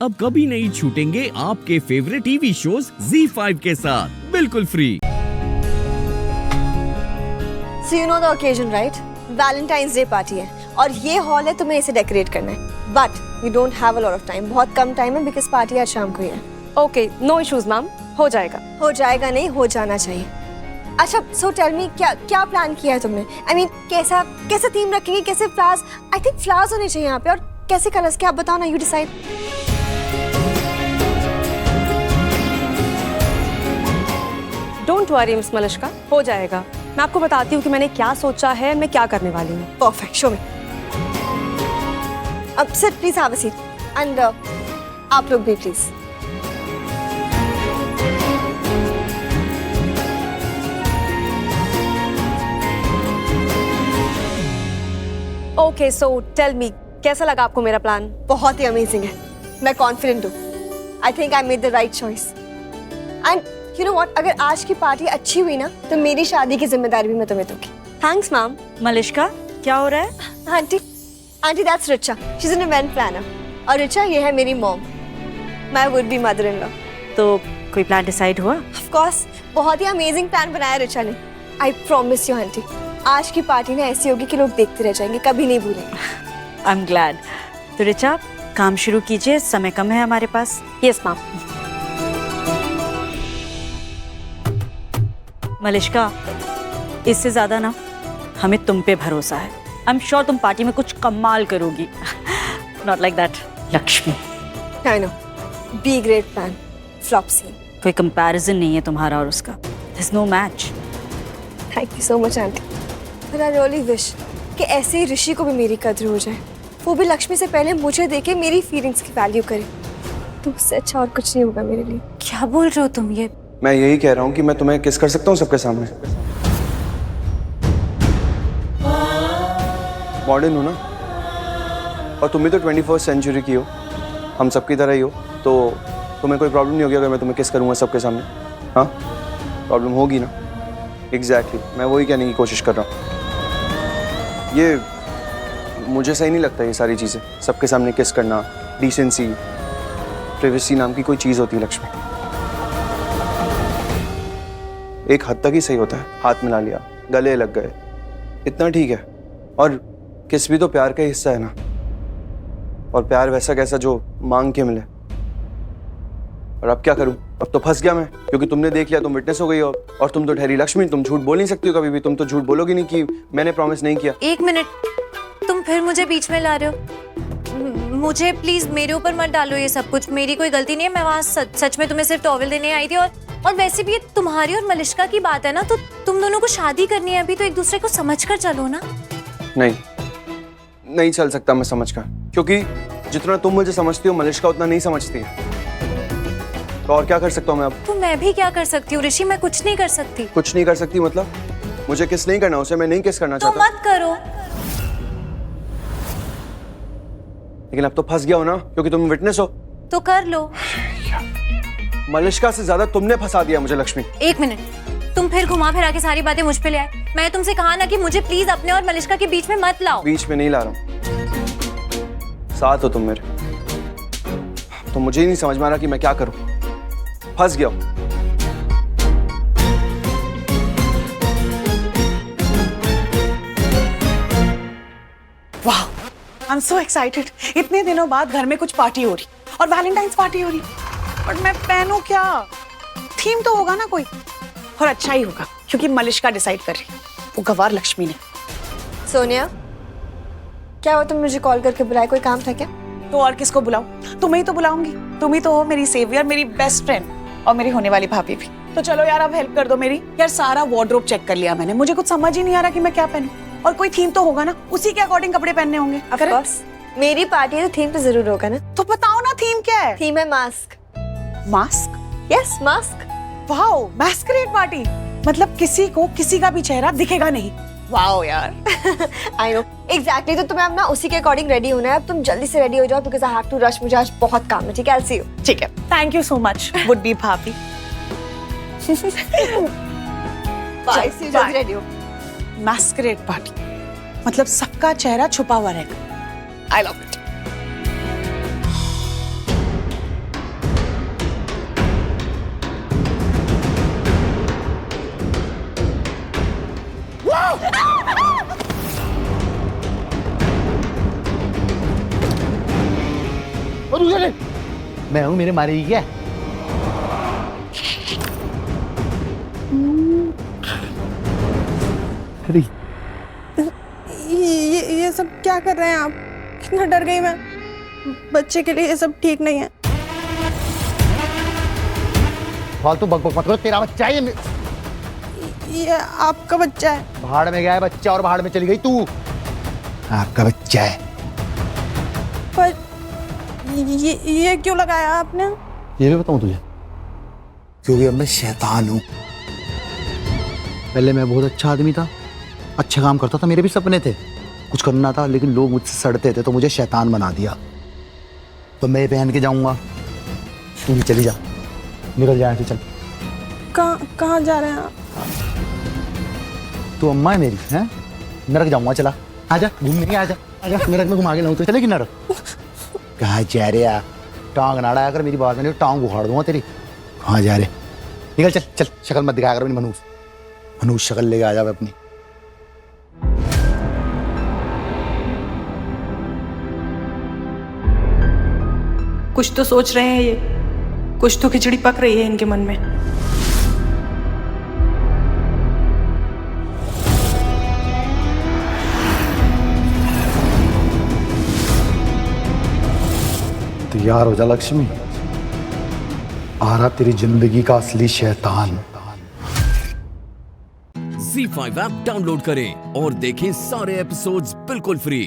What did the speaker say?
अब कभी नहीं छूटेंगे आपके फेवरेट टीवी शोज ZEE5 के साथ बिल्कुल free. So you know the occasion, right? Valentine's Day party है और ये हॉल है, तुम्हें इसे डेकोरेट करना है। But you don't have a lot of time, बहुत कम टाइम है because पार्टी आज शाम को ही है। ओके, नो इश्यूज मैम, हो जाएगा। हो जाएगा नहीं, हो जाना चाहिए। अच्छा, so tell me क्या प्लान किया है तुमने? I mean कैसा थीम रखेंगे, कैसे फ्लावर्स? I think फ्लावर्स होने चाहिए यहाँ पे, और कैसे कलर्स के आप बताओ ना, you decide। Don't worry miss Malishka, हो जाएगा। मैं आपको बताती हूँ कि मैंने क्या सोचा है, मैं क्या करने वाली हूँ। Perfect, show me। अब sir, please have a seat and आप लोग भी please। Okay, so tell me, कैसा लगा आपको मेरा प्लान? बहुत ही अमेजिंग है, मैं कॉन्फिडेंट हूँ। I think I made the right choice. And you know what, अगर आज की पार्टी अच्छी हुई ना तो मेरी शादी की जिम्मेदारी भी मैं तुम्हें दूंगी। Thanks ma'am. मलिश्का, क्या हो रहा है? Aunty that's Richa, she is an event planner. और रिचा ये है मेरी mom, my would be mother in law. तो कोई प्लान डिसाइड हुआ? ऑफ कोर्स, बहुत ही अमेजिंग प्लान बनाया रिचा ने। आई प्रॉमिस यू आंटी, आज की पार्टी ना ऐसी होगी कि लोग देखते रह जाएंगे, कभी नहीं भूलेंगे। I am glad. तो रिचा, काम शुरू कीजिए, समय कम है हमारे पास। Yes ma'am. मलिश्का, इससे ज्यादा ना हमें तुम पे भरोसा है। आई एम श्योर तुम पार्टी में कुछ कमाल करोगी। Not like that Lakshmi. I know, be great plan, flop scene. कोई कंपैरिजन नहीं है तुम्हारा और उसका। There is no match. Thank you so much aunty, but I really wish कि ऐसे ही ऋषि को भी मेरी कद्र हो जाए, वो भी लक्ष्मी से पहले मुझे देखे मेरी फीलिंग्स की वैल्यू करे। तो उससे अच्छा और कुछ नहीं होगा मेरे लिए। क्या बोल रहे हो तुम ये? मैं यही कह रहा हूँ कि मैं तुम्हें किस कर सकता हूँ सबके सामने। मॉडर्न हो ना, और तुम भी तो 21st सेंचुरी की हो, हम सबकी तरह ही हो, तो तुम्हें कोई प्रॉब्लम नहीं होगी अगर मैं तुम्हें किस करूँगा सबके सामने? हाँ, प्रॉब्लम होगी ना? एग्जैक्टली, मैं वही कहने की कोशिश कर रहा हूँ। ये मुझे सही नहीं लगता, ये सारी चीज़ें सबके सामने किस करना। डिसेंसी, प्रिवेसी नाम की कोई चीज़ होती है लक्ष्मी। एक हद तक ही सही होता है, हाथ मिला लिया, गले लग गए, इतना ठीक है। और किस भी तो प्यार का हिस्सा है ना, और प्यार वैसा कैसा जो मांग के मिले। और अब क्या करूं? अब तो फंस गया मैं, क्योंकि तुमने देख लिया, तुम विटनेस हो गई हो, और तुम तो ठहरी लक्ष्मी, तुम झूठ बोल नहीं सकती हो कभी भी। तुम तो झूठ बोलोगी नहीं कि मैंने प्रॉमिस नहीं किया। एक मिनट, तुम फिर मुझे बीच में ला रहे हो। मुझे प्लीज मेरे ऊपर मत डालो ये सब कुछ, मेरी कोई गलती नहीं है। मैं वहाँ सच में तुम्हें सिर्फ टॉवेल देने आई थी, और वैसे भी ये तुम्हारी और मलिश्का की बात है ना, तो तुम दोनों को शादी करनी है अभी, तो एक दूसरे को समझ कर चलो ना। नहीं चल सकता मैं समझ कर, क्योंकि जितना तुम मुझे समझती हो मलिश्का उतना नहीं समझती है। तो और क्या कर सकता हूँ मैं अब? तो मैं भी क्या कर सकती हूँ ऋषि? मैं कुछ नहीं कर सकती। कुछ नहीं कर सकती मतलब? मुझे किस नहीं करना, उसे मैं नहीं किस करना तो चाहता। मत करो। लेकिन अब तो फंस गया हो ना, क्योंकि तुम विटनेस हो। तो कर लो। मलिश्का से ज्यादा तुमने फंसा दिया मुझे लक्ष्मी। एक मिनट, तुम फिर घुमा फिरा के सारी बातें मुझ पे ले आए। मैंने तुमसे कहा ना कि मुझे प्लीज अपने और मलिश्का के बीच में मत लाओ। बीच में नहीं ला रहा हूँ, साथ हो तुम मेरे। तो मुझे ही नहीं समझ में आ रहा कि मैं क्या करूं, फंस गया हूं। वाह, आई एम सो एक्साइटेड। इतने दिनों बाद घर में कुछ पार्टी हो रही, और वैलेंटाइंस पार्टी हो रही, बट मैं पहनूं क्या? थीम तो होगा ना कोई, और अच्छा ही होगा, क्योंकि मलिश्का डिसाइड कर रही, वो गवार लक्ष्मी ने। सोनिया, क्या हुआ, तुम मुझे कॉल करके बुलाए, कोई काम था क्या? तो और किसको बुलाऊं? तुम्हें ही तो बुलाऊंगी। तुम ही तो हो मेरी सेवियर, मेरी बेस्ट फ्रेंड, और मेरी होने वाली भाभी भी। तो चलो यार, अब हेल्प कर दो मेरी। यार सारा वार्डरोब चेक कर लिया मैंने, मुझे कुछ समझ ही नहीं आ रहा कि मैं क्या पहनूं। और कोई थीम तो होगा ना, उसी के अकॉर्डिंग कपड़े पहनने होंगे। Of course, मेरी पार्टी है तो थीम तो जरूर होगा ना। तो बताओ ना, थीम क्या है? थीम है mask. Mask? Yes, mask. Wow, massacred party, मतलब किसी को किसी का भी चेहरा दिखेगा नहीं। वाओ यार। I know, exactly. तो तुम्हें अब ना उसी के अकॉर्डिंग रेडी होना है। अब तुम जल्दी से रेडी हो जाओ, because I have to rush, मुझे आज बहुत काम है। ठीक है, आई विल सी यू। ठीक है, thank you so much would be भाभी। बाय, सी यू, जल्दी रेडी हो। मैस्करेड पार्टी, मतलब सबका चेहरा छुपा हुआ रहेगा। I love it. चले। मैं हूँ, मेरे मारेगी क्या? अरे ये सब क्या कर रहे हैं आप? कितना डर गई मैं। बच्चे के लिए ये सब ठीक नहीं है। फालतू बक बक मत करो, तेरा बच्चा है ये आपका बच्चा है। भाड़ में गया है बच्चा और भाड़ में चली गई तू। आपका बच्चा है। पर ये क्यों लगाया आपने? ये भी बताऊं तुझे, क्योंकि अब मैं शैतान हूं। पहले मैं बहुत अच्छा आदमी था, अच्छा काम करता था, मेरे भी सपने थे, कुछ करना था, लेकिन लोग मुझसे सड़ते थे तो मुझे शैतान बना दिया। तो मैं पहन के जाऊंगा, तू भी चली जा, निकल जा ऐसे, चल। कहाँ जा रहे हैं आप? तू अम्मा है मेरी, हैं? नरक जाऊंगा, चला आजा, घूमने के आजा, आजा नरक में घुमा के लाऊं तो चलेगी नरक? कहाँ जा रहे यार? टांग ना अड़ाया कर मेरी बात में, टांग उखाड़ दूंगा तेरी। कहाँ जा रहे? निकल, चल चल, शक्ल मत दिखाया कर मेरी मनूस, मनूस शक्ल लेके आ जा अपनी। कुछ तो सोच रहे हैं ये, कुछ तो खिचड़ी पक रही है इनके मन में। तैयार हो जा लक्ष्मी, आ रहा तेरी जिंदगी का असली शैतान। Z5 ऐप डाउनलोड करें और देखें सारे एपिसोड्स बिल्कुल फ्री।